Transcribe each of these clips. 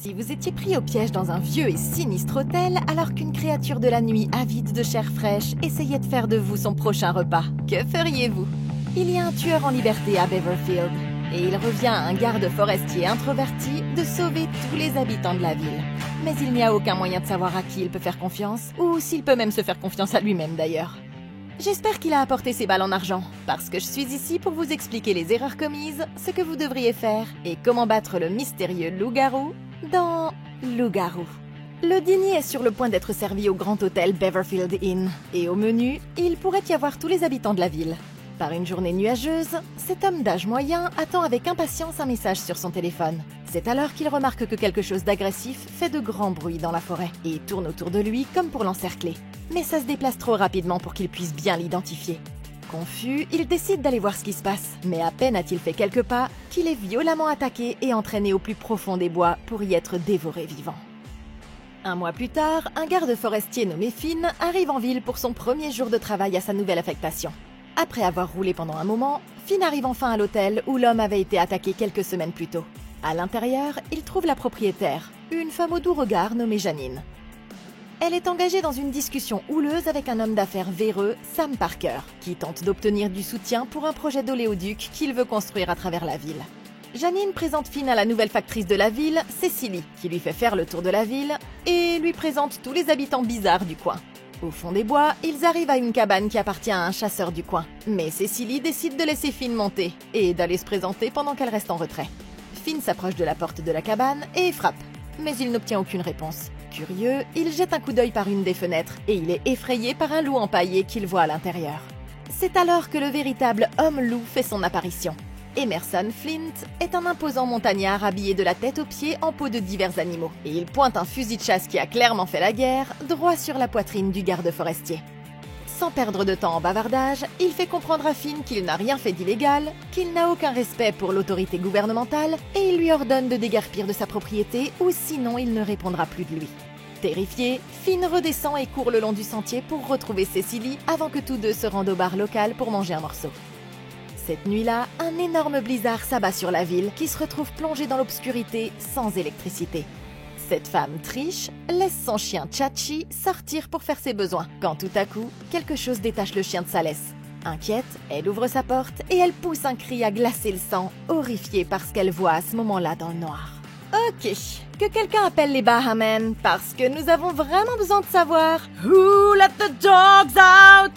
Si vous étiez pris au piège dans un vieux et sinistre hôtel alors qu'une créature de la nuit avide de chair fraîche essayait de faire de vous son prochain repas, que feriez-vous? Il y a un tueur en liberté à Beverfield, et il revient à un garde forestier introverti de sauver tous les habitants de la ville. Mais il n'y a aucun moyen de savoir à qui il peut faire confiance, ou s'il peut même se faire confiance à lui-même d'ailleurs. J'espère qu'il a apporté ses balles en argent, parce que je suis ici pour vous expliquer les erreurs commises, ce que vous devriez faire, et comment battre le mystérieux loup-garou dans Loup-garou. Le dîner est sur le point d'être servi au grand hôtel Beverfield Inn, et au menu, il pourrait y avoir tous les habitants de la ville. Par une journée nuageuse, cet homme d'âge moyen attend avec impatience un message sur son téléphone. C'est alors qu'il remarque que quelque chose d'agressif fait de grands bruits dans la forêt et tourne autour de lui comme pour l'encercler. Mais ça se déplace trop rapidement pour qu'il puisse bien l'identifier. Confus, il décide d'aller voir ce qui se passe, mais à peine a-t-il fait quelques pas qu'il est violemment attaqué et entraîné au plus profond des bois pour y être dévoré vivant. Un mois plus tard, un garde forestier nommé Finn arrive en ville pour son premier jour de travail à sa nouvelle affectation. Après avoir roulé pendant un moment, Finn arrive enfin à l'hôtel où l'homme avait été attaqué quelques semaines plus tôt. À l'intérieur, il trouve la propriétaire, une femme au doux regard nommée Janine. Elle est engagée dans une discussion houleuse avec un homme d'affaires véreux, Sam Parker, qui tente d'obtenir du soutien pour un projet d'oléoduc qu'il veut construire à travers la ville. Janine présente Finn à la nouvelle factrice de la ville, Cecily, qui lui fait faire le tour de la ville et lui présente tous les habitants bizarres du coin. Au fond des bois, ils arrivent à une cabane qui appartient à un chasseur du coin. Mais Cecily décide de laisser Finn monter et d'aller se présenter pendant qu'elle reste en retrait. Finn s'approche de la porte de la cabane et frappe, mais il n'obtient aucune réponse. Curieux, il jette un coup d'œil par une des fenêtres et il est effrayé par un loup empaillé qu'il voit à l'intérieur. C'est alors que le véritable homme-loup fait son apparition. Emerson Flint est un imposant montagnard habillé de la tête aux pieds en peau de divers animaux, et il pointe un fusil de chasse qui a clairement fait la guerre, droit sur la poitrine du garde forestier. Sans perdre de temps en bavardage, il fait comprendre à Finn qu'il n'a rien fait d'illégal, qu'il n'a aucun respect pour l'autorité gouvernementale, et il lui ordonne de déguerpir de sa propriété, ou sinon il ne répondra plus de lui. Terrifié, Finn redescend et court le long du sentier pour retrouver Cecily avant que tous deux se rendent au bar local pour manger un morceau. Cette nuit-là, un énorme blizzard s'abat sur la ville qui se retrouve plongée dans l'obscurité sans électricité. Cette femme Trish laisse son chien Chachi sortir pour faire ses besoins, quand tout à coup, quelque chose détache le chien de sa laisse. Inquiète, elle ouvre sa porte et elle pousse un cri à glacer le sang, horrifiée par ce qu'elle voit à ce moment-là dans le noir. Ok, que quelqu'un appelle les Bahamen, parce que nous avons vraiment besoin de savoir « Who let the dogs out ?»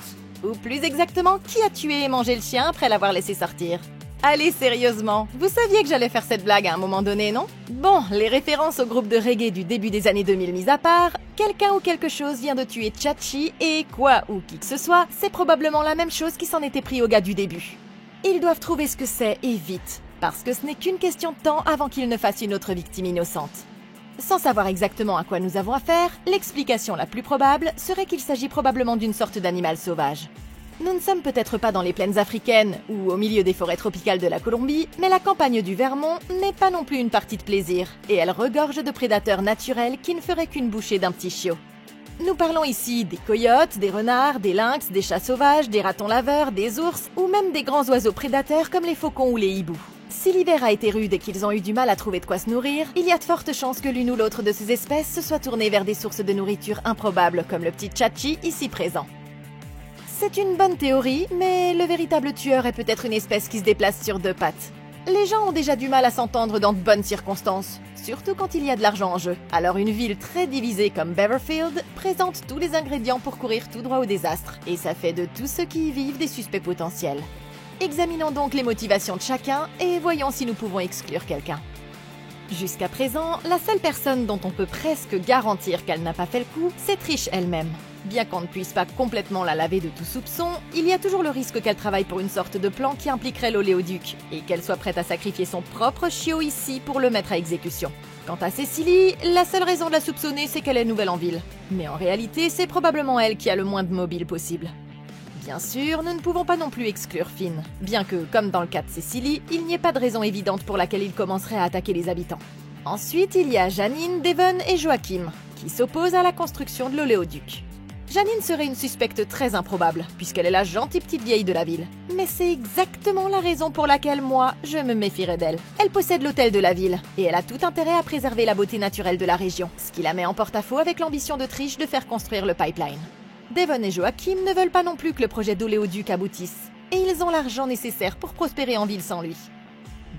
Ou plus exactement, qui a tué et mangé le chien après l'avoir laissé sortir? Allez, sérieusement, vous saviez que j'allais faire cette blague à un moment donné, non? Bon, les références au groupe de reggae du début des années 2000 mis à part, quelqu'un ou quelque chose vient de tuer Chachi et quoi ou qui que ce soit, c'est probablement la même chose qui s'en était pris au gars du début. Ils doivent trouver ce que c'est et vite, parce que ce n'est qu'une question de temps avant qu'ils ne fassent une autre victime innocente. Sans savoir exactement à quoi nous avons affaire, l'explication la plus probable serait qu'il s'agit probablement d'une sorte d'animal sauvage. Nous ne sommes peut-être pas dans les plaines africaines ou au milieu des forêts tropicales de la Colombie, mais la campagne du Vermont n'est pas non plus une partie de plaisir, et elle regorge de prédateurs naturels qui ne feraient qu'une bouchée d'un petit chiot. Nous parlons ici des coyotes, des renards, des lynx, des chats sauvages, des ratons laveurs, des ours ou même des grands oiseaux prédateurs comme les faucons ou les hiboux. Si l'hiver a été rude et qu'ils ont eu du mal à trouver de quoi se nourrir, il y a de fortes chances que l'une ou l'autre de ces espèces se soit tournée vers des sources de nourriture improbables comme le petit Chachi ici présent. C'est une bonne théorie, mais le véritable tueur est peut-être une espèce qui se déplace sur deux pattes. Les gens ont déjà du mal à s'entendre dans de bonnes circonstances, surtout quand il y a de l'argent en jeu. Alors une ville très divisée comme Beverfield présente tous les ingrédients pour courir tout droit au désastre, et ça fait de tous ceux qui y vivent des suspects potentiels. Examinons donc les motivations de chacun et voyons si nous pouvons exclure quelqu'un. Jusqu'à présent, la seule personne dont on peut presque garantir qu'elle n'a pas fait le coup, c'est Trish elle-même. Bien qu'on ne puisse pas complètement la laver de tout soupçon, il y a toujours le risque qu'elle travaille pour une sorte de plan qui impliquerait l'oléoduc, et qu'elle soit prête à sacrifier son propre chiot ici pour le mettre à exécution. Quant à Cecily, la seule raison de la soupçonner, c'est qu'elle est nouvelle en ville. Mais en réalité, c'est probablement elle qui a le moins de mobile possible. Bien sûr, nous ne pouvons pas non plus exclure Finn, bien que, comme dans le cas de Cecily, il n'y ait pas de raison évidente pour laquelle il commencerait à attaquer les habitants. Ensuite, il y a Janine, Devon et Joachim, qui s'opposent à la construction de l'oléoduc. Janine serait une suspecte très improbable, puisqu'elle est la gentille petite vieille de la ville. Mais c'est exactement la raison pour laquelle moi, je me méfierais d'elle. Elle possède l'hôtel de la ville, et elle a tout intérêt à préserver la beauté naturelle de la région, ce qui la met en porte-à-faux avec l'ambition de Trish de faire construire le pipeline. Devon et Joachim ne veulent pas non plus que le projet d'oléoduc aboutisse, et ils ont l'argent nécessaire pour prospérer en ville sans lui.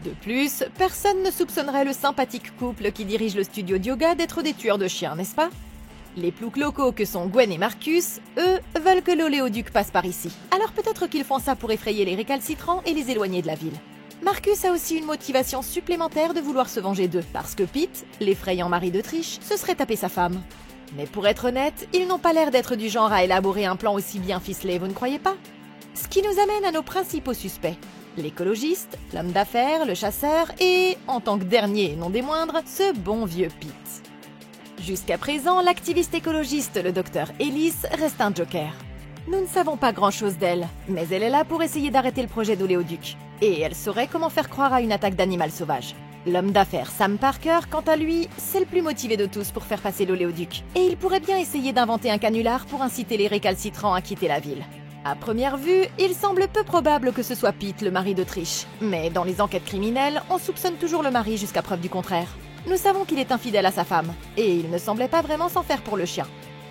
De plus, personne ne soupçonnerait le sympathique couple qui dirige le studio de yoga d'être des tueurs de chiens, n'est-ce pas? Les ploucs locaux que sont Gwen et Marcus, eux, veulent que l'oléoduc passe par ici. Alors peut-être qu'ils font ça pour effrayer les récalcitrants et les éloigner de la ville. Marcus a aussi une motivation supplémentaire de vouloir se venger d'eux, parce que Pete, l'effrayant mari de Trish, se serait tapé sa femme. Mais pour être honnête, ils n'ont pas l'air d'être du genre à élaborer un plan aussi bien ficelé, vous ne croyez pas? Ce qui nous amène à nos principaux suspects. L'écologiste, l'homme d'affaires, le chasseur et, en tant que dernier et non des moindres, ce bon vieux Pete. Jusqu'à présent, l'activiste écologiste, le docteur Ellis, reste un joker. Nous ne savons pas grand-chose d'elle, mais elle est là pour essayer d'arrêter le projet d'oléoduc. Et elle saurait comment faire croire à une attaque d'animal sauvage. L'homme d'affaires Sam Parker, quant à lui, c'est le plus motivé de tous pour faire passer l'oléoduc. Et il pourrait bien essayer d'inventer un canular pour inciter les récalcitrants à quitter la ville. À première vue, il semble peu probable que ce soit Pete, le mari de Trish. Mais dans les enquêtes criminelles, on soupçonne toujours le mari jusqu'à preuve du contraire. Nous savons qu'il est infidèle à sa femme, et il ne semblait pas vraiment s'en faire pour le chien.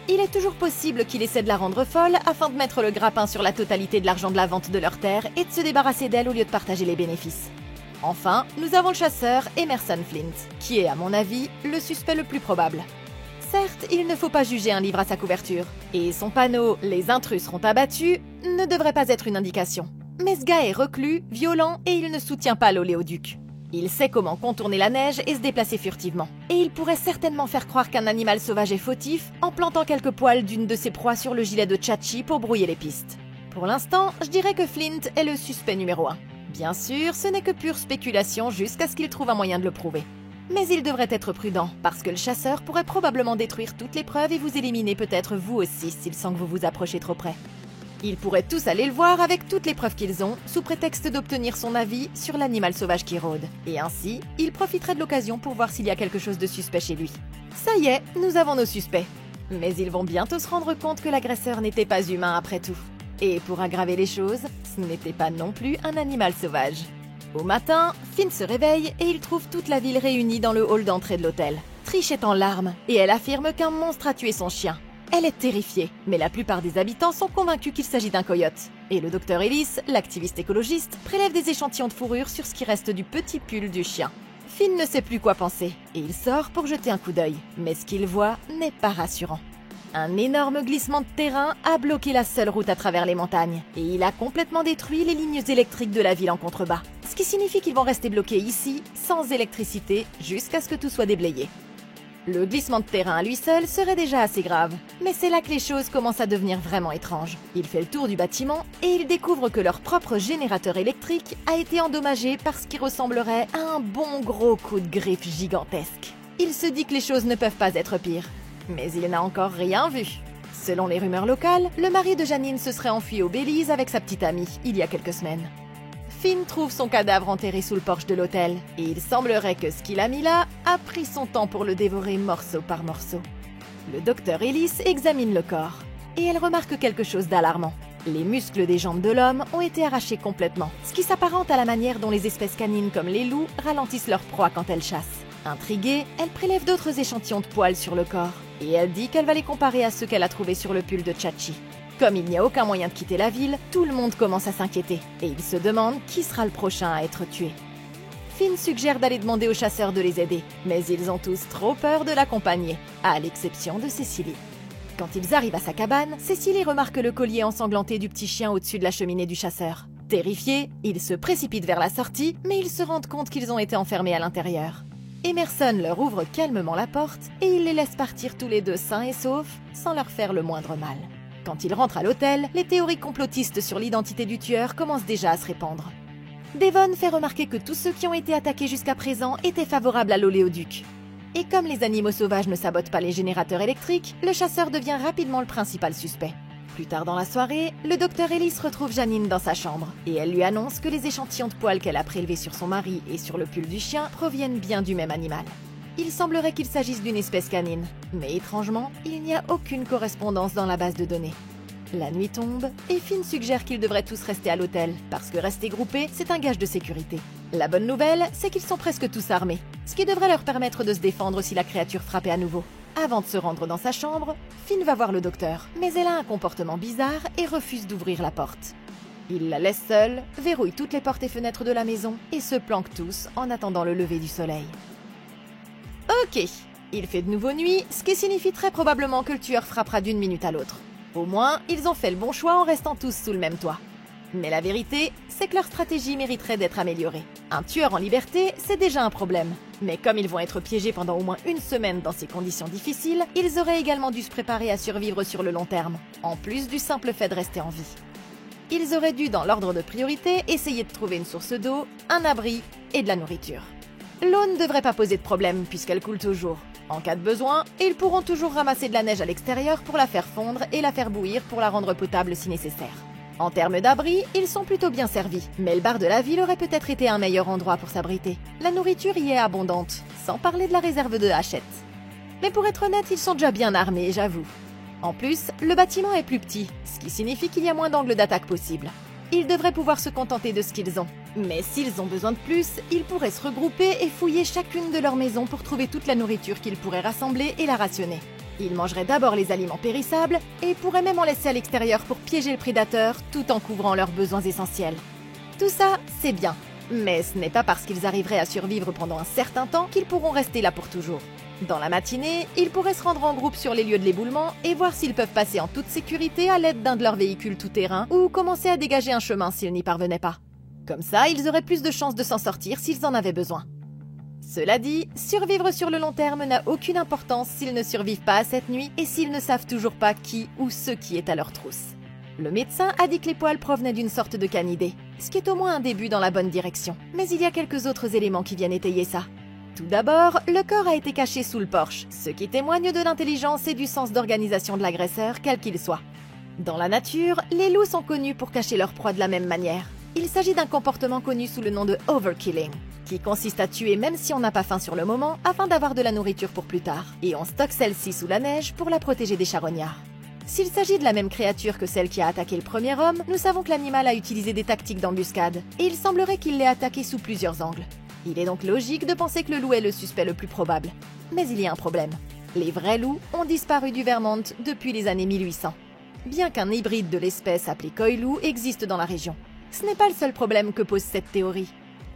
Il est toujours possible qu'il essaie de la rendre folle afin de mettre le grappin sur la totalité de l'argent de la vente de leur terre et de se débarrasser d'elle au lieu de partager les bénéfices. Enfin, nous avons le chasseur Emerson Flint, qui est, à mon avis, le suspect le plus probable. Certes, il ne faut pas juger un livre à sa couverture, et son panneau « Les intrus seront abattus » ne devrait pas être une indication. Mais ce gars est reclus, violent, et il ne soutient pas l'oléoduc. Il sait comment contourner la neige et se déplacer furtivement. Et il pourrait certainement faire croire qu'un animal sauvage est fautif en plantant quelques poils d'une de ses proies sur le gilet de Chachi pour brouiller les pistes. Pour l'instant, je dirais que Flint est le suspect numéro 1. Bien sûr, ce n'est que pure spéculation jusqu'à ce qu'il trouve un moyen de le prouver. Mais il devrait être prudent, parce que le chasseur pourrait probablement détruire toutes les preuves et vous éliminer peut-être vous aussi s'il sent que vous vous approchez trop près. Ils pourraient tous aller le voir avec toutes les preuves qu'ils ont, sous prétexte d'obtenir son avis sur l'animal sauvage qui rôde. Et ainsi, ils profiteraient de l'occasion pour voir s'il y a quelque chose de suspect chez lui. Ça y est, nous avons nos suspects. Mais ils vont bientôt se rendre compte que l'agresseur n'était pas humain après tout. Et pour aggraver les choses, ce n'était pas non plus un animal sauvage. Au matin, Finn se réveille et il trouve toute la ville réunie dans le hall d'entrée de l'hôtel. Trish est en larmes et elle affirme qu'un monstre a tué son chien. Elle est terrifiée, mais la plupart des habitants sont convaincus qu'il s'agit d'un coyote. Et le docteur Ellis, l'activiste écologiste, prélève des échantillons de fourrure sur ce qui reste du petit pull du chien. Finn ne sait plus quoi penser, et il sort pour jeter un coup d'œil. Mais ce qu'il voit n'est pas rassurant. Un énorme glissement de terrain a bloqué la seule route à travers les montagnes, et il a complètement détruit les lignes électriques de la ville en contrebas. Ce qui signifie qu'ils vont rester bloqués ici, sans électricité, jusqu'à ce que tout soit déblayé. Le glissement de terrain à lui seul serait déjà assez grave, mais c'est là que les choses commencent à devenir vraiment étranges. Il fait le tour du bâtiment et il découvre que leur propre générateur électrique a été endommagé par ce qui ressemblerait à un bon gros coup de griffe gigantesque. Il se dit que les choses ne peuvent pas être pires, mais il n'a encore rien vu. Selon les rumeurs locales, le mari de Janine se serait enfui au Belize avec sa petite amie il y a quelques semaines. Finn trouve son cadavre enterré sous le porche de l'hôtel, et il semblerait que ce qu'il a mis là a pris son temps pour le dévorer morceau par morceau. Le docteur Ellis examine le corps, et elle remarque quelque chose d'alarmant. Les muscles des jambes de l'homme ont été arrachés complètement, ce qui s'apparente à la manière dont les espèces canines comme les loups ralentissent leur proie quand elles chassent. Intriguée, elle prélève d'autres échantillons de poils sur le corps, et elle dit qu'elle va les comparer à ceux qu'elle a trouvés sur le pull de Chachi. Comme il n'y a aucun moyen de quitter la ville, tout le monde commence à s'inquiéter, et il se demande qui sera le prochain à être tué. Finn suggère d'aller demander aux chasseurs de les aider, mais ils ont tous trop peur de l'accompagner, à l'exception de Cecily. Quand ils arrivent à sa cabane, Cecily remarque le collier ensanglanté du petit chien au-dessus de la cheminée du chasseur. Terrifiés, ils se précipitent vers la sortie, mais ils se rendent compte qu'ils ont été enfermés à l'intérieur. Emerson leur ouvre calmement la porte, et il les laisse partir tous les deux sains et saufs, sans leur faire le moindre mal. Quand ils rentrent à l'hôtel, les théories complotistes sur l'identité du tueur commencent déjà à se répandre. Devon fait remarquer que tous ceux qui ont été attaqués jusqu'à présent étaient favorables à l'oléoduc. Et comme les animaux sauvages ne sabotent pas les générateurs électriques, le chasseur devient rapidement le principal suspect. Plus tard dans la soirée, le docteur Ellis retrouve Janine dans sa chambre, et elle lui annonce que les échantillons de poils qu'elle a prélevés sur son mari et sur le pull du chien proviennent bien du même animal. Il semblerait qu'il s'agisse d'une espèce canine, mais étrangement, il n'y a aucune correspondance dans la base de données. La nuit tombe, et Finn suggère qu'ils devraient tous rester à l'hôtel, parce que rester groupés, c'est un gage de sécurité. La bonne nouvelle, c'est qu'ils sont presque tous armés, ce qui devrait leur permettre de se défendre si la créature frappait à nouveau. Avant de se rendre dans sa chambre, Finn va voir le docteur, mais elle a un comportement bizarre et refuse d'ouvrir la porte. Il la laisse seule, verrouille toutes les portes et fenêtres de la maison et se planque tous en attendant le lever du soleil. Ok, il fait de nouveau nuit, ce qui signifie très probablement que le tueur frappera d'une minute à l'autre. Au moins, ils ont fait le bon choix en restant tous sous le même toit. Mais la vérité, c'est que leur stratégie mériterait d'être améliorée. Un tueur en liberté, c'est déjà un problème. Mais comme ils vont être piégés pendant au moins une semaine dans ces conditions difficiles, ils auraient également dû se préparer à survivre sur le long terme, en plus du simple fait de rester en vie. Ils auraient dû, dans l'ordre de priorité, essayer de trouver une source d'eau, un abri et de la nourriture. L'eau ne devrait pas poser de problème puisqu'elle coule toujours. En cas de besoin, ils pourront toujours ramasser de la neige à l'extérieur pour la faire fondre et la faire bouillir pour la rendre potable si nécessaire. En termes d'abri, ils sont plutôt bien servis, mais le bar de la ville aurait peut-être été un meilleur endroit pour s'abriter. La nourriture y est abondante, sans parler de la réserve de Hachette. Mais pour être honnête, ils sont déjà bien armés, j'avoue. En plus, le bâtiment est plus petit, ce qui signifie qu'il y a moins d'angles d'attaque possibles. Ils devraient pouvoir se contenter de ce qu'ils ont. Mais s'ils ont besoin de plus, ils pourraient se regrouper et fouiller chacune de leurs maisons pour trouver toute la nourriture qu'ils pourraient rassembler et la rationner. Ils mangeraient d'abord les aliments périssables et pourraient même en laisser à l'extérieur pour piéger le prédateur tout en couvrant leurs besoins essentiels. Tout ça, c'est bien. Mais ce n'est pas parce qu'ils arriveraient à survivre pendant un certain temps qu'ils pourront rester là pour toujours. Dans la matinée, ils pourraient se rendre en groupe sur les lieux de l'éboulement et voir s'ils peuvent passer en toute sécurité à l'aide d'un de leurs véhicules tout-terrain ou commencer à dégager un chemin s'ils n'y parvenaient pas. Comme ça, ils auraient plus de chances de s'en sortir s'ils en avaient besoin. Cela dit, survivre sur le long terme n'a aucune importance s'ils ne survivent pas à cette nuit et s'ils ne savent toujours pas qui ou ce qui est à leur trousse. Le médecin a dit que les poils provenaient d'une sorte de canidé, ce qui est au moins un début dans la bonne direction. Mais il y a quelques autres éléments qui viennent étayer ça. Tout d'abord, le corps a été caché sous le porche, ce qui témoigne de l'intelligence et du sens d'organisation de l'agresseur, quel qu'il soit. Dans la nature, les loups sont connus pour cacher leur proie de la même manière. Il s'agit d'un comportement connu sous le nom de overkilling, qui consiste à tuer même si on n'a pas faim sur le moment afin d'avoir de la nourriture pour plus tard, et on stocke celle-ci sous la neige pour la protéger des charognards. S'il s'agit de la même créature que celle qui a attaqué le premier homme, nous savons que l'animal a utilisé des tactiques d'embuscade, et il semblerait qu'il l'ait attaqué sous plusieurs angles. Il est donc logique de penser que le loup est le suspect le plus probable. Mais il y a un problème. Les vrais loups ont disparu du Vermont depuis les années 1800. Bien qu'un hybride de l'espèce appelé coy-loup existe dans la région. Ce n'est pas le seul problème que pose cette théorie.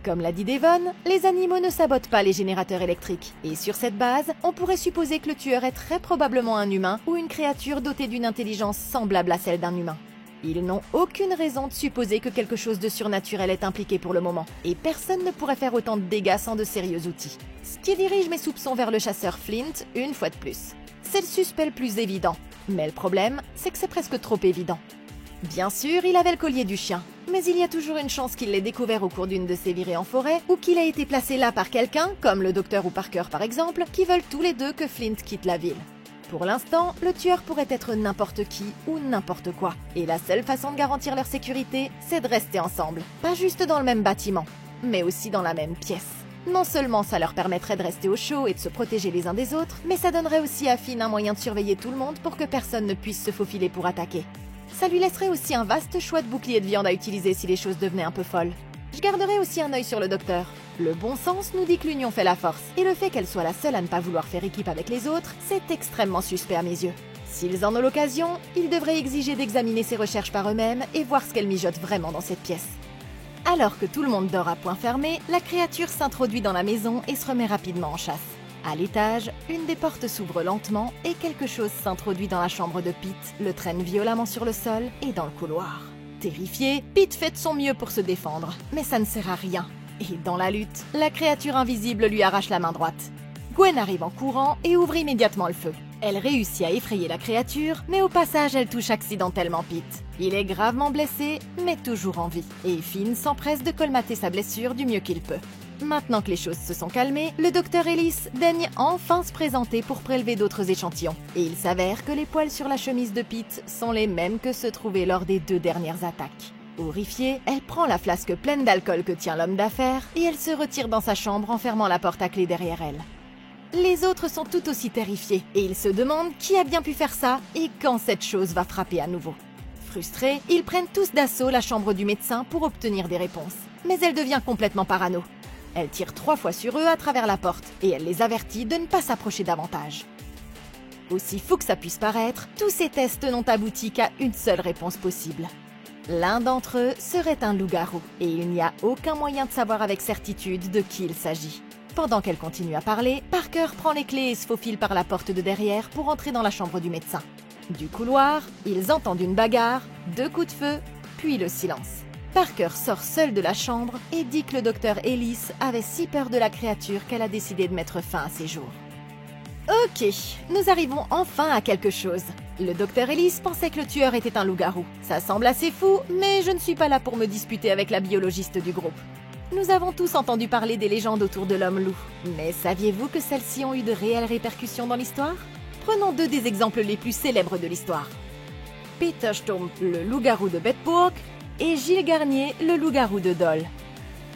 Comme l'a dit Devon, les animaux ne sabotent pas les générateurs électriques. Et sur cette base, on pourrait supposer que le tueur est très probablement un humain ou une créature dotée d'une intelligence semblable à celle d'un humain. Ils n'ont aucune raison de supposer que quelque chose de surnaturel est impliqué pour le moment, et personne ne pourrait faire autant de dégâts sans de sérieux outils. Ce qui dirige mes soupçons vers le chasseur Flint, une fois de plus. C'est le suspect le plus évident, mais le problème, c'est que c'est presque trop évident. Bien sûr, il avait le collier du chien, mais il y a toujours une chance qu'il l'ait découvert au cours d'une de ses virées en forêt, ou qu'il ait été placé là par quelqu'un, comme le docteur ou Parker par exemple, qui veulent tous les deux que Flint quitte la ville. Pour l'instant, le tueur pourrait être n'importe qui ou n'importe quoi. Et la seule façon de garantir leur sécurité, c'est de rester ensemble. Pas juste dans le même bâtiment, mais aussi dans la même pièce. Non seulement ça leur permettrait de rester au chaud et de se protéger les uns des autres, mais ça donnerait aussi à Finn un moyen de surveiller tout le monde pour que personne ne puisse se faufiler pour attaquer. Ça lui laisserait aussi un vaste choix de boucliers de viande à utiliser si les choses devenaient un peu folles. Je garderai aussi un œil sur le docteur. Le bon sens nous dit que l'union fait la force, et le fait qu'elle soit la seule à ne pas vouloir faire équipe avec les autres, c'est extrêmement suspect à mes yeux. S'ils en ont l'occasion, ils devraient exiger d'examiner ses recherches par eux-mêmes et voir ce qu'elle mijote vraiment dans cette pièce. Alors que tout le monde dort à point fermé, la créature s'introduit dans la maison et se remet rapidement en chasse. À l'étage, une des portes s'ouvre lentement et quelque chose s'introduit dans la chambre de Pete, le traîne violemment sur le sol et dans le couloir. Terrifié, Pete fait de son mieux pour se défendre, mais ça ne sert à rien. Et dans la lutte, la créature invisible lui arrache la main droite. Gwen arrive en courant et ouvre immédiatement le feu. Elle réussit à effrayer la créature, mais au passage, elle touche accidentellement Pete. Il est gravement blessé, mais toujours en vie. Et Finn s'empresse de colmater sa blessure du mieux qu'il peut. Maintenant que les choses se sont calmées, le docteur Ellis daigne enfin se présenter pour prélever d'autres échantillons. Et il s'avère que les poils sur la chemise de Pete sont les mêmes que ceux trouvés lors des 2 dernières attaques. Horrifiée, elle prend la flasque pleine d'alcool que tient l'homme d'affaires et elle se retire dans sa chambre en fermant la porte à clé derrière elle. Les autres sont tout aussi terrifiés et ils se demandent qui a bien pu faire ça et quand cette chose va frapper à nouveau. Frustrés, ils prennent tous d'assaut la chambre du médecin pour obtenir des réponses. Mais elle devient complètement parano. Elle tire 3 fois sur eux à travers la porte et elle les avertit de ne pas s'approcher davantage. Aussi fou que ça puisse paraître, tous ces tests n'ont abouti qu'à une seule réponse possible. L'un d'entre eux serait un loup-garou et il n'y a aucun moyen de savoir avec certitude de qui il s'agit. Pendant qu'elle continue à parler, Parker prend les clés et se faufile par la porte de derrière pour entrer dans la chambre du médecin. Du couloir, ils entendent une bagarre, 2 coups de feu, puis le silence. Parker sort seul de la chambre et dit que le docteur Ellis avait si peur de la créature qu'elle a décidé de mettre fin à ses jours. Ok, nous arrivons enfin à quelque chose. Le docteur Ellis pensait que le tueur était un loup-garou. Ça semble assez fou, mais je ne suis pas là pour me disputer avec la biologiste du groupe. Nous avons tous entendu parler des légendes autour de l'homme-loup. Mais saviez-vous que celles-ci ont eu de réelles répercussions dans l'histoire? Prenons 2 des exemples les plus célèbres de l'histoire. Peter Stump, le loup-garou de Bedburg, et Gilles Garnier, le loup-garou de Dole.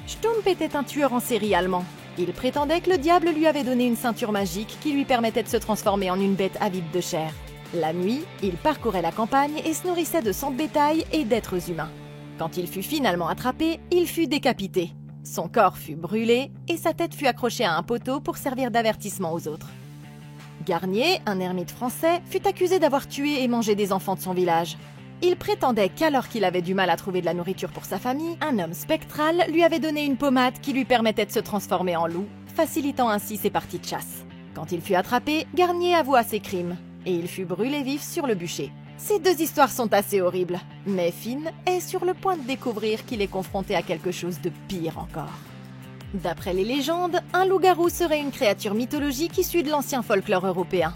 Stump était un tueur en série allemand. Il prétendait que le diable lui avait donné une ceinture magique qui lui permettait de se transformer en une bête avide de chair. La nuit, il parcourait la campagne et se nourrissait de sang de bétail et d'êtres humains. Quand il fut finalement attrapé, il fut décapité. Son corps fut brûlé et sa tête fut accrochée à un poteau pour servir d'avertissement aux autres. Garnier, un ermite français, fut accusé d'avoir tué et mangé des enfants de son village. Il prétendait qu'alors qu'il avait du mal à trouver de la nourriture pour sa famille, un homme spectral lui avait donné une pommade qui lui permettait de se transformer en loup, facilitant ainsi ses parties de chasse. Quand il fut attrapé, Garnier avoua ses crimes, et il fut brûlé vif sur le bûcher. Ces 2 histoires sont assez horribles, mais Finn est sur le point de découvrir qu'il est confronté à quelque chose de pire encore. D'après les légendes, un loup-garou serait une créature mythologique issue de l'ancien folklore européen.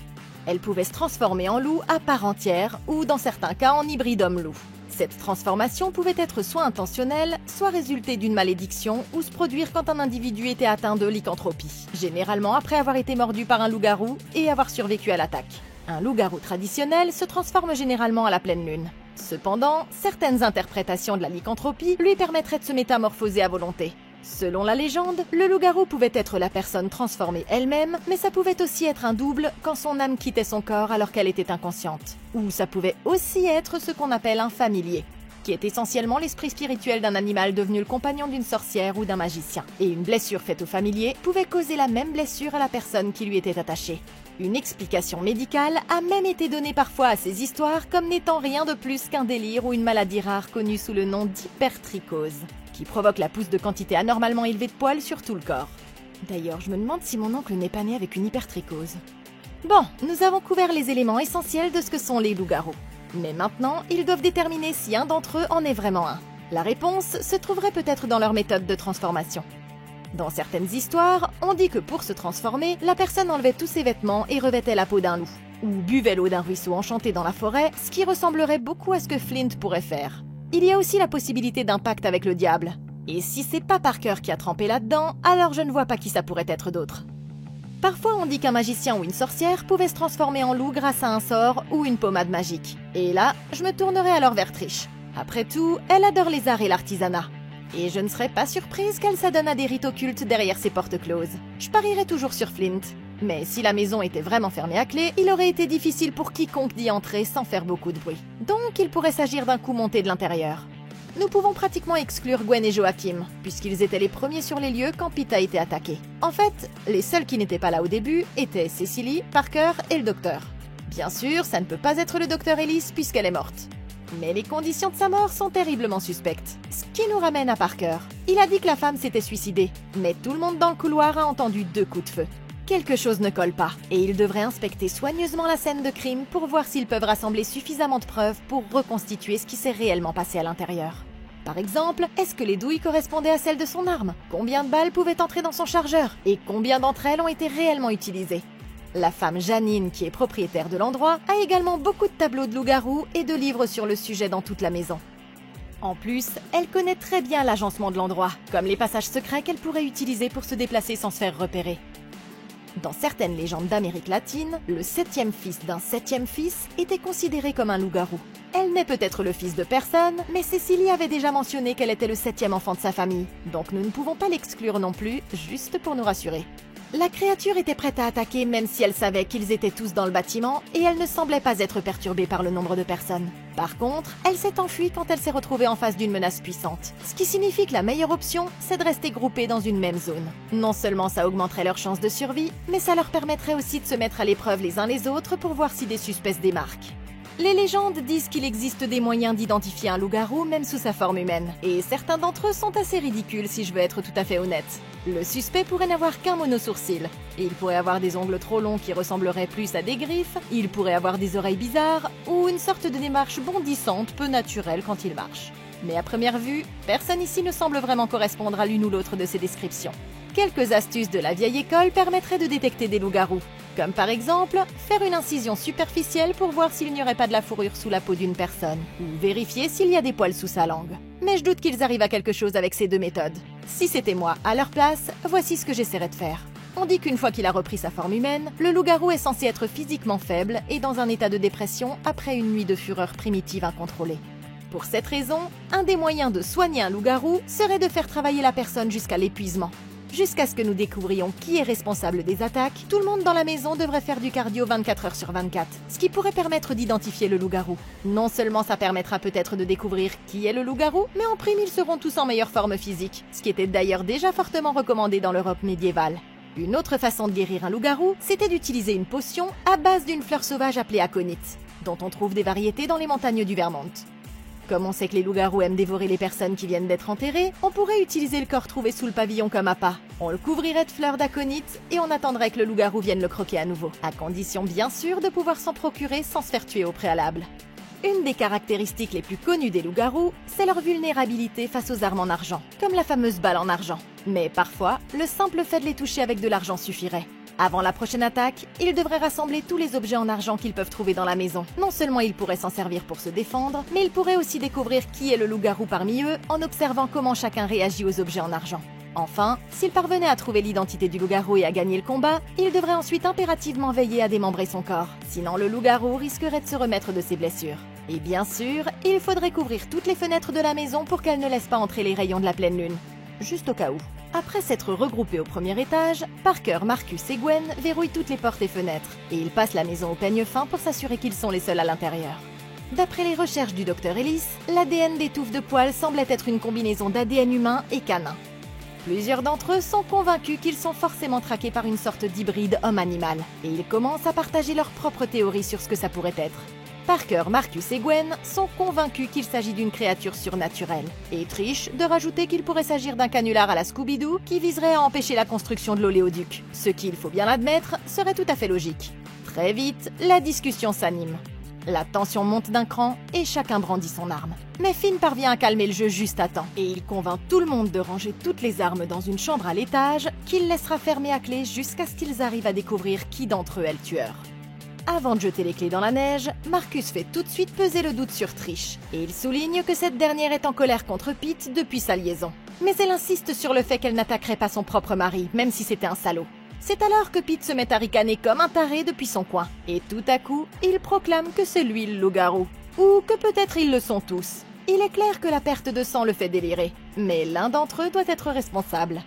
Elle pouvait se transformer en loup à part entière ou, dans certains cas, en hybride homme-loup. Cette transformation pouvait être soit intentionnelle, soit résulter d'une malédiction ou se produire quand un individu était atteint de lycanthropie, généralement après avoir été mordu par un loup-garou et avoir survécu à l'attaque. Un loup-garou traditionnel se transforme généralement à la pleine lune. Cependant, certaines interprétations de la lycanthropie lui permettraient de se métamorphoser à volonté. Selon la légende, le loup-garou pouvait être la personne transformée elle-même, mais ça pouvait aussi être un double quand son âme quittait son corps alors qu'elle était inconsciente. Ou ça pouvait aussi être ce qu'on appelle un familier, qui est essentiellement l'esprit spirituel d'un animal devenu le compagnon d'une sorcière ou d'un magicien. Et une blessure faite au familier pouvait causer la même blessure à la personne qui lui était attachée. Une explication médicale a même été donnée parfois à ces histoires comme n'étant rien de plus qu'un délire ou une maladie rare connue sous le nom d'hypertrichose, qui provoque la pousse de quantité anormalement élevée de poils sur tout le corps. D'ailleurs, je me demande si mon oncle n'est pas né avec une hypertrichose. Bon, nous avons couvert les éléments essentiels de ce que sont les loups-garous. Mais maintenant, ils doivent déterminer si un d'entre eux en est vraiment un. La réponse se trouverait peut-être dans leur méthode de transformation. Dans certaines histoires, on dit que pour se transformer, la personne enlevait tous ses vêtements et revêtait la peau d'un loup, ou buvait l'eau d'un ruisseau enchanté dans la forêt, ce qui ressemblerait beaucoup à ce que Flint pourrait faire. Il y a aussi la possibilité d'un pacte avec le diable. Et si c'est pas Parker qui a trempé là-dedans, alors je ne vois pas qui ça pourrait être d'autre. Parfois on dit qu'un magicien ou une sorcière pouvait se transformer en loup grâce à un sort ou une pommade magique. Et là, je me tournerai alors vers Trish. Après tout, elle adore les arts et l'artisanat. Et je ne serais pas surprise qu'elle s'adonne à des rites occultes derrière ses portes closes. Je parierais toujours sur Flint. Mais si la maison était vraiment fermée à clé, il aurait été difficile pour quiconque d'y entrer sans faire beaucoup de bruit. Donc il pourrait s'agir d'un coup monté de l'intérieur. Nous pouvons pratiquement exclure Gwen et Joachim, puisqu'ils étaient les premiers sur les lieux quand Pete a été attaqué. En fait, les seuls qui n'étaient pas là au début étaient Cecily, Parker et le docteur. Bien sûr, ça ne peut pas être le docteur Ellis puisqu'elle est morte. Mais les conditions de sa mort sont terriblement suspectes. Ce qui nous ramène à Parker. Il a dit que la femme s'était suicidée, mais tout le monde dans le couloir a entendu 2 coups de feu. Quelque chose ne colle pas, et il devrait inspecter soigneusement la scène de crime pour voir s'ils peuvent rassembler suffisamment de preuves pour reconstituer ce qui s'est réellement passé à l'intérieur. Par exemple, est-ce que les douilles correspondaient à celles de son arme? Combien de balles pouvaient entrer dans son chargeur? Et combien d'entre elles ont été réellement utilisées? La femme Janine, qui est propriétaire de l'endroit, a également beaucoup de tableaux de loups-garous et de livres sur le sujet dans toute la maison. En plus, elle connaît très bien l'agencement de l'endroit, comme les passages secrets qu'elle pourrait utiliser pour se déplacer sans se faire repérer. Dans certaines légendes d'Amérique latine, le 7e fils d'un 7e fils était considéré comme un loup-garou. Elle n'est peut-être le fils de personne, mais Cécilie avait déjà mentionné qu'elle était le 7e enfant de sa famille, donc nous ne pouvons pas l'exclure non plus, juste pour nous rassurer. La créature était prête à attaquer même si elle savait qu'ils étaient tous dans le bâtiment et elle ne semblait pas être perturbée par le nombre de personnes. Par contre, elle s'est enfuie quand elle s'est retrouvée en face d'une menace puissante. Ce qui signifie que la meilleure option, c'est de rester groupés dans une même zone. Non seulement ça augmenterait leurs chances de survie, mais ça leur permettrait aussi de se mettre à l'épreuve les uns les autres pour voir si des suspects se démarquent. Les légendes disent qu'il existe des moyens d'identifier un loup-garou même sous sa forme humaine, et certains d'entre eux sont assez ridicules si je veux être tout à fait honnête. Le suspect pourrait n'avoir qu'un monosourcil, il pourrait avoir des ongles trop longs qui ressembleraient plus à des griffes, il pourrait avoir des oreilles bizarres, ou une sorte de démarche bondissante peu naturelle quand il marche. Mais à première vue, personne ici ne semble vraiment correspondre à l'une ou l'autre de ces descriptions. Quelques astuces de la vieille école permettraient de détecter des loups-garous. Comme par exemple, faire une incision superficielle pour voir s'il n'y aurait pas de la fourrure sous la peau d'une personne, ou vérifier s'il y a des poils sous sa langue. Mais je doute qu'ils arrivent à quelque chose avec ces deux méthodes. Si c'était moi à leur place, voici ce que j'essaierais de faire. On dit qu'une fois qu'il a repris sa forme humaine, le loup-garou est censé être physiquement faible et dans un état de dépression après une nuit de fureur primitive incontrôlée. Pour cette raison, un des moyens de soigner un loup-garou serait de faire travailler la personne jusqu'à l'épuisement. Jusqu'à ce que nous découvrions qui est responsable des attaques, tout le monde dans la maison devrait faire du cardio 24 heures sur 24, ce qui pourrait permettre d'identifier le loup-garou. Non seulement ça permettra peut-être de découvrir qui est le loup-garou, mais en prime ils seront tous en meilleure forme physique, ce qui était d'ailleurs déjà fortement recommandé dans l'Europe médiévale. Une autre façon de guérir un loup-garou, c'était d'utiliser une potion à base d'une fleur sauvage appelée aconite, dont on trouve des variétés dans les montagnes du Vermont. Comme on sait que les loups-garous aiment dévorer les personnes qui viennent d'être enterrées, on pourrait utiliser le corps trouvé sous le pavillon comme appât. On le couvrirait de fleurs d'aconite et on attendrait que le loup-garou vienne le croquer à nouveau, à condition bien sûr de pouvoir s'en procurer sans se faire tuer au préalable. Une des caractéristiques les plus connues des loups-garous, c'est leur vulnérabilité face aux armes en argent, comme la fameuse balle en argent. Mais parfois, le simple fait de les toucher avec de l'argent suffirait. Avant la prochaine attaque, ils devraient rassembler tous les objets en argent qu'ils peuvent trouver dans la maison. Non seulement ils pourraient s'en servir pour se défendre, mais ils pourraient aussi découvrir qui est le loup-garou parmi eux en observant comment chacun réagit aux objets en argent. Enfin, s'ils parvenaient à trouver l'identité du loup-garou et à gagner le combat, ils devraient ensuite impérativement veiller à démembrer son corps. Sinon, le loup-garou risquerait de se remettre de ses blessures. Et bien sûr, il faudrait couvrir toutes les fenêtres de la maison pour qu'elles ne laissent pas entrer les rayons de la pleine lune. Juste au cas où. Après s'être regroupés au premier étage, Parker, Marcus et Gwen verrouillent toutes les portes et fenêtres, et ils passent la maison au peigne fin pour s'assurer qu'ils sont les seuls à l'intérieur. D'après les recherches du Dr Ellis, l'ADN des touffes de poils semblait être une combinaison d'ADN humain et canin. Plusieurs d'entre eux sont convaincus qu'ils sont forcément traqués par une sorte d'hybride homme-animal, et ils commencent à partager leurs propres théories sur ce que ça pourrait être. Parker, Marcus et Gwen sont convaincus qu'il s'agit d'une créature surnaturelle, et trichent de rajouter qu'il pourrait s'agir d'un canular à la Scooby-Doo qui viserait à empêcher la construction de l'oléoduc, ce qui, il faut bien l'admettre, serait tout à fait logique. Très vite, la discussion s'anime. La tension monte d'un cran et chacun brandit son arme. Mais Finn parvient à calmer le jeu juste à temps, et il convainc tout le monde de ranger toutes les armes dans une chambre à l'étage qu'il laissera fermer à clé jusqu'à ce qu'ils arrivent à découvrir qui d'entre eux est le tueur. Avant de jeter les clés dans la neige, Marcus fait tout de suite peser le doute sur Trish, et il souligne que cette dernière est en colère contre Pete depuis sa liaison. Mais elle insiste sur le fait qu'elle n'attaquerait pas son propre mari, même si c'était un salaud. C'est alors que Pete se met à ricaner comme un taré depuis son coin, et tout à coup, il proclame que c'est lui le loup-garou. Ou que peut-être ils le sont tous. Il est clair que la perte de sang le fait délirer, mais l'un d'entre eux doit être responsable.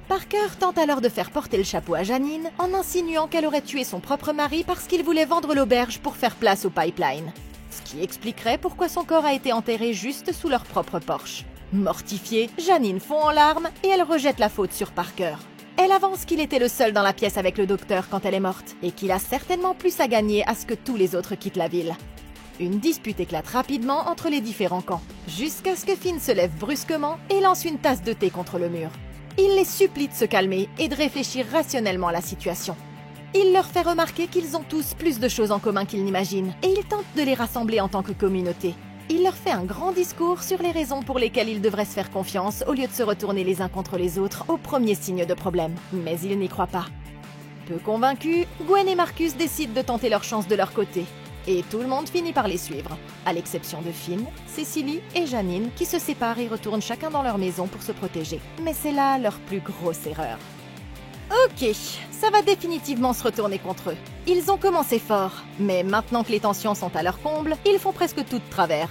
Parker tente alors de faire porter le chapeau à Janine en insinuant qu'elle aurait tué son propre mari parce qu'il voulait vendre l'auberge pour faire place au pipeline. Ce qui expliquerait pourquoi son corps a été enterré juste sous leur propre porche. Mortifiée, Janine fond en larmes et elle rejette la faute sur Parker. Elle avance qu'il était le seul dans la pièce avec le docteur quand elle est morte et qu'il a certainement plus à gagner à ce que tous les autres quittent la ville. Une dispute éclate rapidement entre les différents camps, jusqu'à ce que Finn se lève brusquement et lance une tasse de thé contre le mur. Il les supplie de se calmer et de réfléchir rationnellement à la situation. Il leur fait remarquer qu'ils ont tous plus de choses en commun qu'ils n'imaginent, et il tente de les rassembler en tant que communauté. Il leur fait un grand discours sur les raisons pour lesquelles ils devraient se faire confiance au lieu de se retourner les uns contre les autres au premier signe de problème. Mais ils n'y croient pas. Peu convaincus, Gwen et Marcus décident de tenter leur chance de leur côté. Et tout le monde finit par les suivre, à l'exception de Finn, Cecily et Janine qui se séparent et retournent chacun dans leur maison pour se protéger. Mais c'est là leur plus grosse erreur. Ok, ça va définitivement se retourner contre eux. Ils ont commencé fort, mais maintenant que les tensions sont à leur comble, ils font presque tout de travers.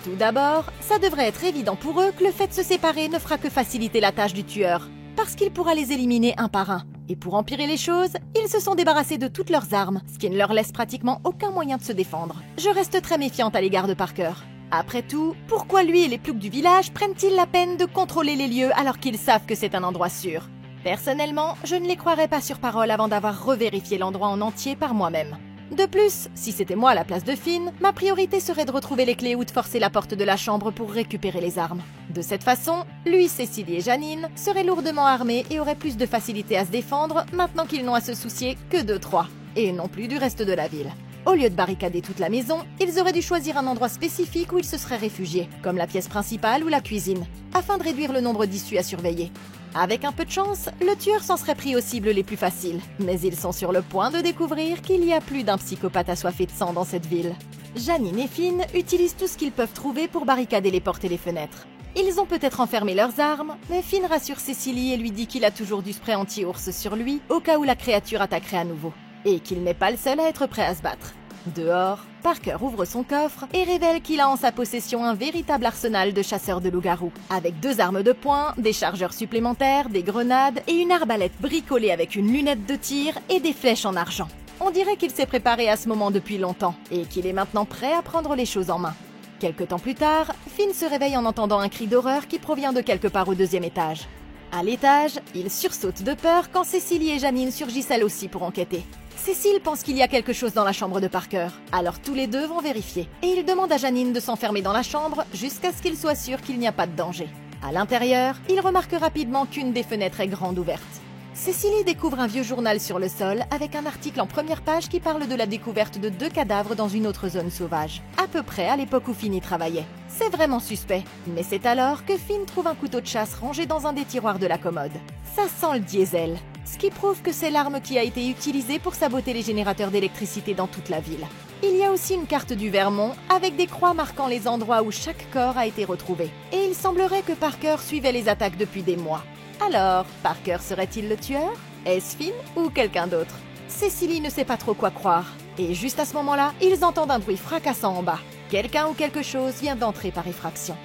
Tout d'abord, ça devrait être évident pour eux que le fait de se séparer ne fera que faciliter la tâche du tueur, parce qu'il pourra les éliminer un par un. Et pour empirer les choses, ils se sont débarrassés de toutes leurs armes, ce qui ne leur laisse pratiquement aucun moyen de se défendre. Je reste très méfiante à l'égard de Parker. Après tout, pourquoi lui et les ploucs du village prennent-ils la peine de contrôler les lieux alors qu'ils savent que c'est un endroit sûr? Personnellement, je ne les croirais pas sur parole avant d'avoir revérifié l'endroit en entier par moi-même. De plus, si c'était moi à la place de Finn, ma priorité serait de retrouver les clés ou de forcer la porte de la chambre pour récupérer les armes. De cette façon, lui, Cécilie et Janine seraient lourdement armés et auraient plus de facilité à se défendre maintenant qu'ils n'ont à se soucier que d'eux trois, et non plus du reste de la ville. Au lieu de barricader toute la maison, ils auraient dû choisir un endroit spécifique où ils se seraient réfugiés, comme la pièce principale ou la cuisine, afin de réduire le nombre d'issues à surveiller. Avec un peu de chance, le tueur s'en serait pris aux cibles les plus faciles, mais ils sont sur le point de découvrir qu'il y a plus d'un psychopathe assoiffé de sang dans cette ville. Janine et Finn utilisent tout ce qu'ils peuvent trouver pour barricader les portes et les fenêtres. Ils ont peut-être enfermé leurs armes, mais Finn rassure Cécilie et lui dit qu'il a toujours du spray anti-ours sur lui au cas où la créature attaquerait à nouveau, et qu'il n'est pas le seul à être prêt à se battre. Dehors, Parker ouvre son coffre et révèle qu'il a en sa possession un véritable arsenal de chasseurs de loups-garous, avec 2 armes de poing, des chargeurs supplémentaires, des grenades et une arbalète bricolée avec une lunette de tir et des flèches en argent. On dirait qu'il s'est préparé à ce moment depuis longtemps et qu'il est maintenant prêt à prendre les choses en main. Quelque temps plus tard, Finn se réveille en entendant un cri d'horreur qui provient de quelque part au 2e étage. À l'étage, il sursaute de peur quand Cécilie et Janine surgissent elles aussi pour enquêter. Cécile pense qu'il y a quelque chose dans la chambre de Parker, alors tous les deux vont vérifier. Et il demande à Janine de s'enfermer dans la chambre jusqu'à ce qu'il soit sûr qu'il n'y a pas de danger. À l'intérieur, il remarque rapidement qu'une des fenêtres est grande ouverte. Cécilie découvre un vieux journal sur le sol avec un article en première page qui parle de la découverte de 2 cadavres dans une autre zone sauvage, à peu près à l'époque où Finn y travaillait. C'est vraiment suspect, mais c'est alors que Finn trouve un couteau de chasse rangé dans un des tiroirs de la commode. Ça sent le diesel, ce qui prouve que c'est l'arme qui a été utilisée pour saboter les générateurs d'électricité dans toute la ville. Il y a aussi une carte du Vermont avec des croix marquant les endroits où chaque corps a été retrouvé. Et il semblerait que Parker suivait les attaques depuis des mois. Alors, Parker serait-il le tueur? Est-ce Finn ou quelqu'un d'autre? Cécilie ne sait pas trop quoi croire. Et juste à ce moment-là, ils entendent un bruit fracassant en bas. Quelqu'un ou quelque chose vient d'entrer par effraction.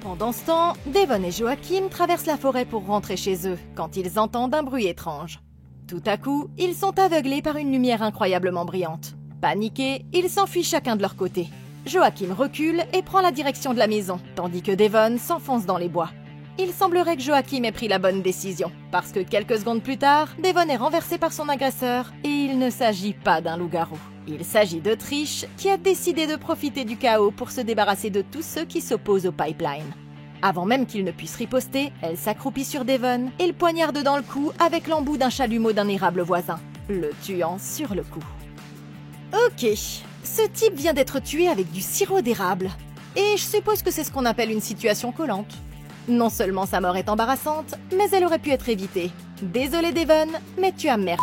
Pendant ce temps, Devon et Joachim traversent la forêt pour rentrer chez eux, quand ils entendent un bruit étrange. Tout à coup, ils sont aveuglés par une lumière incroyablement brillante. Paniqués, ils s'enfuient chacun de leur côté. Joachim recule et prend la direction de la maison, tandis que Devon s'enfonce dans les bois. Il semblerait que Joachim ait pris la bonne décision, parce que quelques secondes plus tard, Devon est renversé par son agresseur, et il ne s'agit pas d'un loup-garou. Il s'agit de Trish, qui a décidé de profiter du chaos pour se débarrasser de tous ceux qui s'opposent au pipeline. Avant même qu'il ne puisse riposter, elle s'accroupit sur Devon et le poignarde dans le cou avec l'embout d'un chalumeau d'un érable voisin, le tuant sur le coup. Ok, ce type vient d'être tué avec du sirop d'érable. Et je suppose que c'est ce qu'on appelle une situation collante. Non seulement sa mort est embarrassante, mais elle aurait pu être évitée. Désolé Devon, mais tu as merde.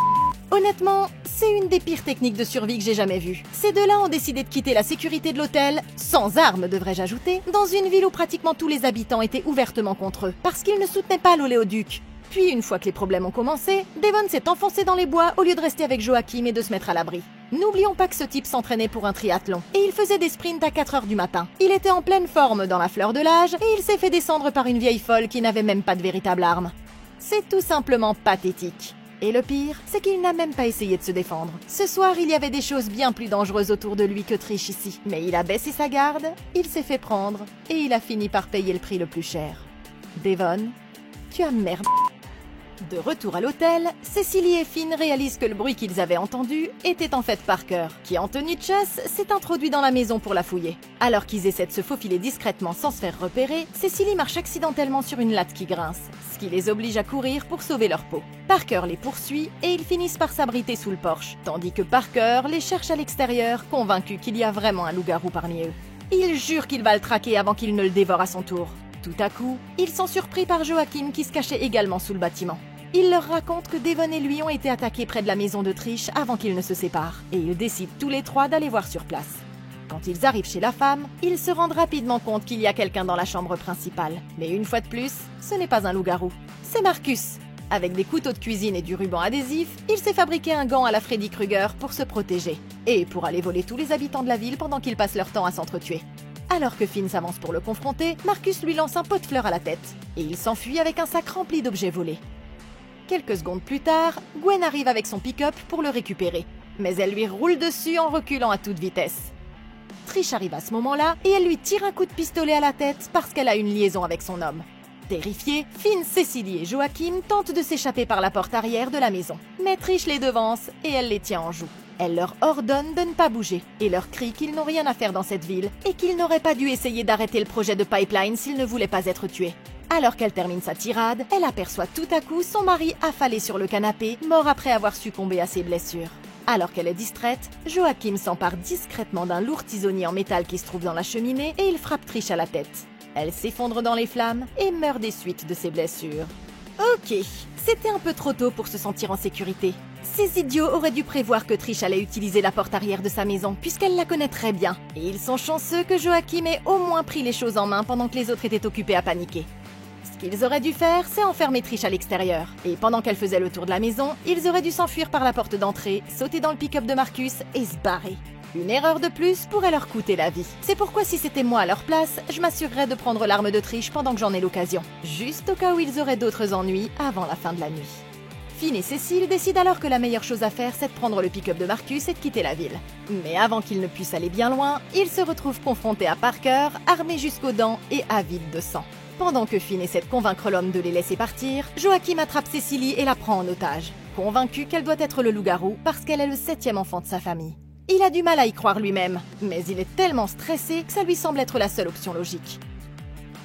Honnêtement, c'est une des pires techniques de survie que j'ai jamais vues. Ces deux-là ont décidé de quitter la sécurité de l'hôtel, sans armes devrais-je ajouter, dans une ville où pratiquement tous les habitants étaient ouvertement contre eux, parce qu'ils ne soutenaient pas l'oléoduc. Puis, une fois que les problèmes ont commencé, Devon s'est enfoncé dans les bois au lieu de rester avec Joachim et de se mettre à l'abri. N'oublions pas que ce type s'entraînait pour un triathlon, et il faisait des sprints à 4 heures du matin. Il était en pleine forme dans la fleur de l'âge, et il s'est fait descendre par une vieille folle qui n'avait même pas de véritable arme. C'est tout simplement pathétique. Et le pire, c'est qu'il n'a même pas essayé de se défendre. Ce soir, il y avait des choses bien plus dangereuses autour de lui que Trish ici. Mais il a baissé sa garde, il s'est fait prendre, et il a fini par payer le prix le plus cher. Devon, tu as merde. De retour à l'hôtel, Cécilie et Finn réalisent que le bruit qu'ils avaient entendu était en fait Parker, qui en tenue de chasse s'est introduit dans la maison pour la fouiller. Alors qu'ils essaient de se faufiler discrètement sans se faire repérer, Cécilie marche accidentellement sur une latte qui grince, ce qui les oblige à courir pour sauver leur peau. Parker les poursuit et ils finissent par s'abriter sous le porche, tandis que Parker les cherche à l'extérieur, convaincu qu'il y a vraiment un loup-garou parmi eux. Il jure qu'il va le traquer avant qu'il ne le dévore à son tour. Tout à coup, ils sont surpris par Joachim qui se cachait également sous le bâtiment. Il leur raconte que Devon et lui ont été attaqués près de la maison de Trish avant qu'ils ne se séparent, et ils décident tous les trois d'aller voir sur place. Quand ils arrivent chez la femme, ils se rendent rapidement compte qu'il y a quelqu'un dans la chambre principale. Mais une fois de plus, ce n'est pas un loup-garou, c'est Marcus. Avec des couteaux de cuisine et du ruban adhésif, il s'est fabriqué un gant à la Freddy Krueger pour se protéger, et pour aller voler tous les habitants de la ville pendant qu'ils passent leur temps à s'entretuer. Alors que Finn s'avance pour le confronter, Marcus lui lance un pot de fleurs à la tête, et il s'enfuit avec un sac rempli d'objets volés. Quelques secondes plus tard, Gwen arrive avec son pick-up pour le récupérer, mais elle lui roule dessus en reculant à toute vitesse. Trish arrive à ce moment-là et elle lui tire un coup de pistolet à la tête parce qu'elle a une liaison avec son homme. Terrifiés, Finn, Cecily et Joachim tentent de s'échapper par la porte arrière de la maison. Mais Trish les devance et elle les tient en joue. Elle leur ordonne de ne pas bouger et leur crie qu'ils n'ont rien à faire dans cette ville et qu'ils n'auraient pas dû essayer d'arrêter le projet de pipeline s'ils ne voulaient pas être tués. Alors qu'elle termine sa tirade, elle aperçoit tout à coup son mari affalé sur le canapé, mort après avoir succombé à ses blessures. Alors qu'elle est distraite, Joachim s'empare discrètement d'un lourd tisonnier en métal qui se trouve dans la cheminée et il frappe Trish à la tête. Elle s'effondre dans les flammes et meurt des suites de ses blessures. Ok, c'était un peu trop tôt pour se sentir en sécurité. Ces idiots auraient dû prévoir que Trish allait utiliser la porte arrière de sa maison, puisqu'elle la connaît très bien. Et ils sont chanceux que Joachim ait au moins pris les choses en main pendant que les autres étaient occupés à paniquer. Ce qu'ils auraient dû faire, c'est enfermer Trish à l'extérieur. Et pendant qu'elle faisait le tour de la maison, ils auraient dû s'enfuir par la porte d'entrée, sauter dans le pick-up de Marcus et se barrer. Une erreur de plus pourrait leur coûter la vie. C'est pourquoi si c'était moi à leur place, je m'assurerais de prendre l'arme de Trish pendant que j'en ai l'occasion. Juste au cas où ils auraient d'autres ennuis avant la fin de la nuit. Finn et Cécile décident alors que la meilleure chose à faire, c'est de prendre le pick-up de Marcus et de quitter la ville. Mais avant qu'ils ne puissent aller bien loin, ils se retrouvent confrontés à Parker, armé jusqu'aux dents et avide de sang. Pendant que Finn essaie de convaincre l'homme de les laisser partir, Joachim attrape Cécilie et la prend en otage, convaincu qu'elle doit être le loup-garou parce qu'elle est le 7e enfant de sa famille. Il a du mal à y croire lui-même, mais il est tellement stressé que ça lui semble être la seule option logique.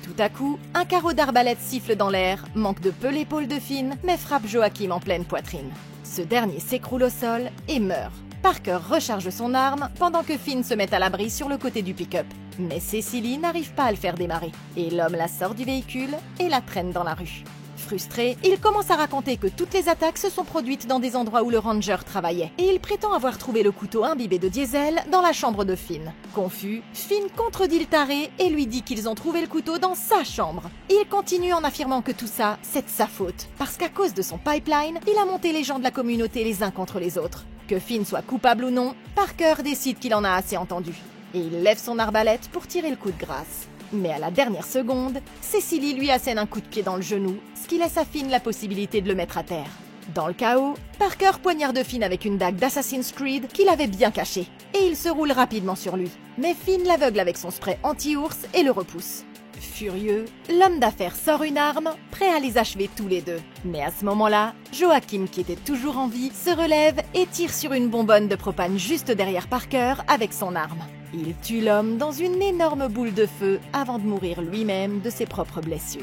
Tout à coup, un carreau d'arbalète siffle dans l'air, manque de peu l'épaule de Finn, mais frappe Joachim en pleine poitrine. Ce dernier s'écroule au sol et meurt. Parker recharge son arme pendant que Finn se met à l'abri sur le côté du pick-up. Mais Cécilie n'arrive pas à le faire démarrer, et l'homme la sort du véhicule et la traîne dans la rue. Frustré, il commence à raconter que toutes les attaques se sont produites dans des endroits où le ranger travaillait, et il prétend avoir trouvé le couteau imbibé de diesel dans la chambre de Finn. Confus, Finn contredit le taré et lui dit qu'ils ont trouvé le couteau dans sa chambre. Il continue en affirmant que tout ça, c'est de sa faute, parce qu'à cause de son pipeline, il a monté les gens de la communauté les uns contre les autres. Que Finn soit coupable ou non, Parker décide qu'il en a assez entendu, et il lève son arbalète pour tirer le coup de grâce. Mais à la dernière seconde, Cécilie lui assène un coup de pied dans le genou, ce qui laisse à Finn la possibilité de le mettre à terre. Dans le chaos, Parker poignarde Finn avec une dague d'Assassin's Creed qu'il avait bien cachée, et il se roule rapidement sur lui. Mais Finn l'aveugle avec son spray anti-ours et le repousse. Furieux, l'homme d'affaires sort une arme, prêt à les achever tous les deux. Mais à ce moment-là, Joachim, qui était toujours en vie, se relève et tire sur une bonbonne de propane juste derrière Parker avec son arme. Il tue l'homme dans une énorme boule de feu avant de mourir lui-même de ses propres blessures.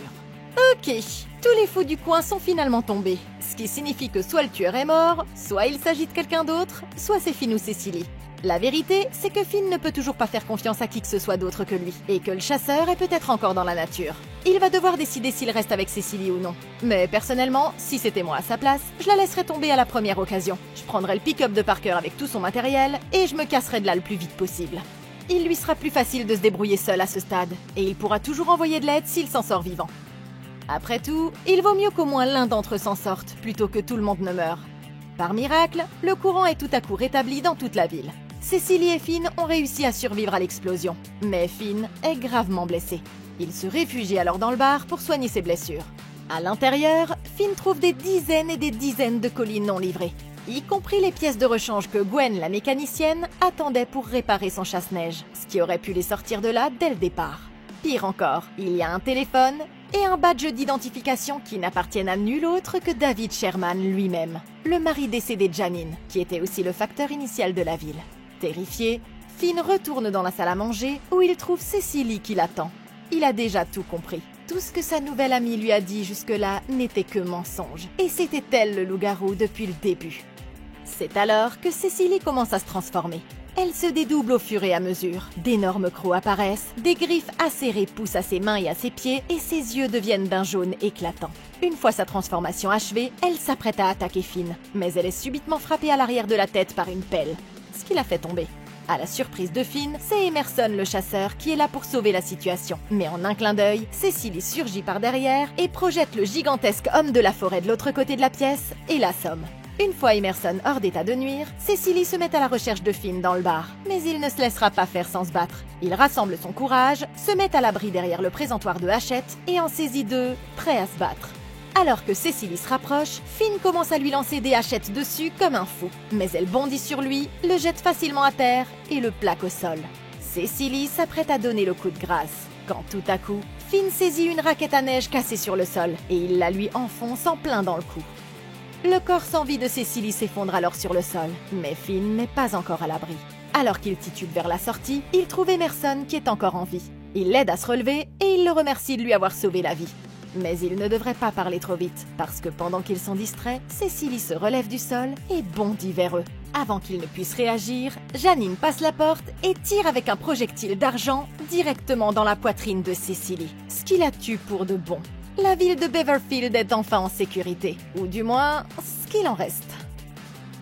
Ok, tous les fous du coin sont finalement tombés, ce qui signifie que soit le tueur est mort, soit il s'agit de quelqu'un d'autre, soit c'est Finn ou Cécilie. La vérité, c'est que Finn ne peut toujours pas faire confiance à qui que ce soit d'autre que lui, et que le chasseur est peut-être encore dans la nature. Il va devoir décider s'il reste avec Cécilie ou non. Mais personnellement, si c'était moi à sa place, je la laisserais tomber à la première occasion. Je prendrais le pick-up de Parker avec tout son matériel, et je me casserais de là le plus vite possible. Il lui sera plus facile de se débrouiller seul à ce stade, et il pourra toujours envoyer de l'aide s'il s'en sort vivant. Après tout, il vaut mieux qu'au moins l'un d'entre eux s'en sorte, plutôt que tout le monde ne meure. Par miracle, le courant est tout à coup rétabli dans toute la ville. Cécilie et Finn ont réussi à survivre à l'explosion, mais Finn est gravement blessé. Il se réfugie alors dans le bar pour soigner ses blessures. À l'intérieur, Finn trouve des dizaines et des dizaines de colis non livrés, y compris les pièces de rechange que Gwen, la mécanicienne, attendait pour réparer son chasse-neige, ce qui aurait pu les sortir de là dès le départ. Pire encore, il y a un téléphone et un badge d'identification qui n'appartiennent à nul autre que David Sherman lui-même, le mari décédé de Janine, qui était aussi le facteur initial de la ville. Terrifié, Finn retourne dans la salle à manger où il trouve Cécilie qui l'attend. Il a déjà tout compris. Tout ce que sa nouvelle amie lui a dit jusque-là n'était que mensonge, et c'était elle le loup-garou depuis le début. C'est alors que Cécilie commence à se transformer. Elle se dédouble au fur et à mesure. D'énormes crocs apparaissent, des griffes acérées poussent à ses mains et à ses pieds, et ses yeux deviennent d'un jaune éclatant. Une fois sa transformation achevée, elle s'apprête à attaquer Finn, mais elle est subitement frappée à l'arrière de la tête par une pelle, ce qui la fait tomber. À la surprise de Finn, c'est Emerson le chasseur qui est là pour sauver la situation. Mais en un clin d'œil, Cécilie surgit par derrière et projette le gigantesque homme de la forêt de l'autre côté de la pièce et l'assomme. Une fois Emerson hors d'état de nuire, Cécilie se met à la recherche de Finn dans le bar. Mais il ne se laissera pas faire sans se battre. Il rassemble son courage, se met à l'abri derrière le présentoir de Hachette et en saisit deux, prêts à se battre. Alors que Cécilie se rapproche, Finn commence à lui lancer des hachettes dessus comme un fou. Mais elle bondit sur lui, le jette facilement à terre et le plaque au sol. Cécilie s'apprête à donner le coup de grâce, quand tout à coup, Finn saisit une raquette à neige cassée sur le sol et il la lui enfonce en plein dans le cou. Le corps sans vie de Cécilie s'effondre alors sur le sol, mais Finn n'est pas encore à l'abri. Alors qu'il titube vers la sortie, il trouve Emerson qui est encore en vie. Il l'aide à se relever et il le remercie de lui avoir sauvé la vie. Mais il ne devrait pas parler trop vite, parce que pendant qu'ils sont distraits, Cécilie se relève du sol et bondit vers eux. Avant qu'ils ne puissent réagir, Janine passe la porte et tire avec un projectile d'argent directement dans la poitrine de Cécilie, ce qui la tue pour de bon. La ville de Beverfield est enfin en sécurité, ou du moins, ce qu'il en reste.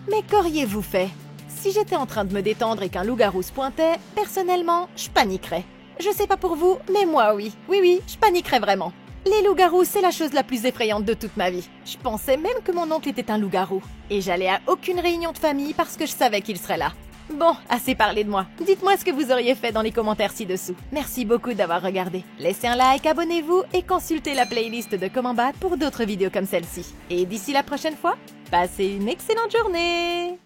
Mais qu'auriez-vous fait? Si j'étais en train de me détendre et qu'un loup-garou se pointait, personnellement, je paniquerais. Je sais pas pour vous, mais moi oui. Oui, je paniquerais vraiment. Les loups-garous, c'est la chose la plus effrayante de toute ma vie. Je pensais même que mon oncle était un loup-garou. Et j'allais à aucune réunion de famille parce que je savais qu'il serait là. Bon, assez parlé de moi. Dites-moi ce que vous auriez fait dans les commentaires ci-dessous. Merci beaucoup d'avoir regardé. Laissez un like, abonnez-vous et consultez la playlist de Comment Battre pour d'autres vidéos comme celle-ci. Et d'ici la prochaine fois, passez une excellente journée!